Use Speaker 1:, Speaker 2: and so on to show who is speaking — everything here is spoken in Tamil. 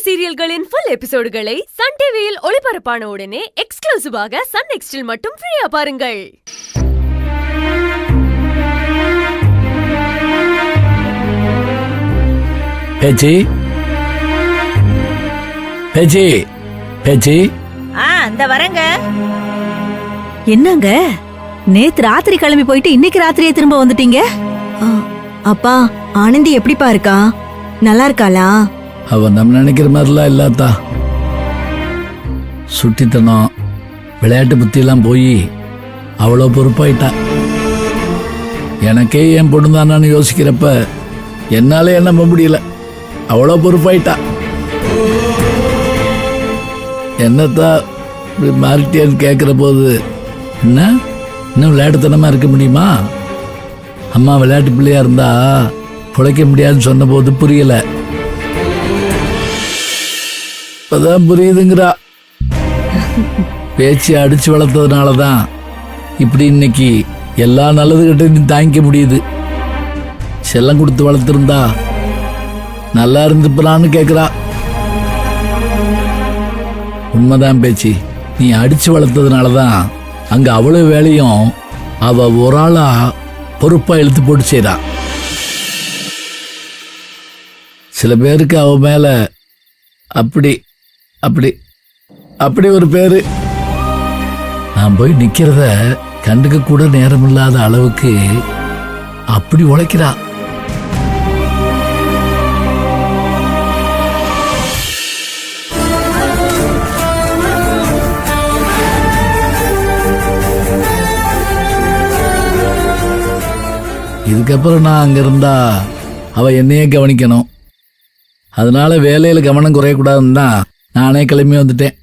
Speaker 1: சீரியல்களின் ஃபுல் எபிசோடுகளை சன் டிவியில் ஒளிபரப்பான உடனே எக்ஸ்க்ளூசிவாக சன் நெக்ஸ்டில் மட்டும் ஃப்ரீயா பாருங்கள்.
Speaker 2: பேச்சி பேச்சி பேச்சி
Speaker 3: அந்த வரங்க. என்னங்க நேத்து ராத்திரி கிளம்பி போயிட்டு இன்னைக்கு ராத்திரியே திரும்ப வந்துட்டீங்க?
Speaker 4: அப்பா, ஆனந்தி எப்படிப்பா இருக்கா? நல்லா இருக்காளா?
Speaker 2: அவ நம்ம நினைக்கிற மாதிரிலாம் இல்லாதா. சுட்டித்தனம் விளையாட்டு புத்தியெல்லாம் போய் அவ்வளோ பொறுப்பாயிட்டா. எனக்கே என் பொண்ணு தானான்னு யோசிக்கிறப்ப என்னாலே நம்ப முடியல. அவ்வளோ பொறுப்பாயிட்டா. என்னத்தா மாறிட்டேன்னு கேட்குற போது என்ன இன்னும் விளையாட்டுத்தனமாக இருக்க முடியுமா? அம்மா விளையாட்டு பிள்ளையா இருந்தா பிழைக்க முடியாதுன்னு சொன்ன போது புரியல. இப்பதான் புரியுதுங்கிறா. பேச்சு அடிச்சு வளர்த்ததுனாலதான் இப்படி இன்னைக்கு எல்லா நல்லதுகிட்ட தாங்கிக்க முடியுது. செல்லம் கொடுத்து வளர்த்துருந்தா நல்லா இருந்துப்பலான்னு கேக்குறா. உண்மைதான் பேச்சு. நீ அடிச்சு வளர்த்ததுனாலதான் அங்க அவ்வளவு வேலையும் அவ ஒரு ஆளா பொறுப்பா இழுத்து போட்டு செய்றா. சில பேருக்கு அவ மேல அப்படி அப்படி அப்படி ஒரு பேரு. நான் போய் நிக்கிறத கண்டுக்க கூட நேரம் இல்லாத அளவுக்கு அப்படி உழைக்கிறா. இதுக்கப்புறம் நான் அங்க இருந்தா அவ என்னையே கவனிக்கணும். அதனால வேலையில கவனம் குறையக்கூடாதுன்னு தான் நானே கிளம்பி வந்துட்டேன்.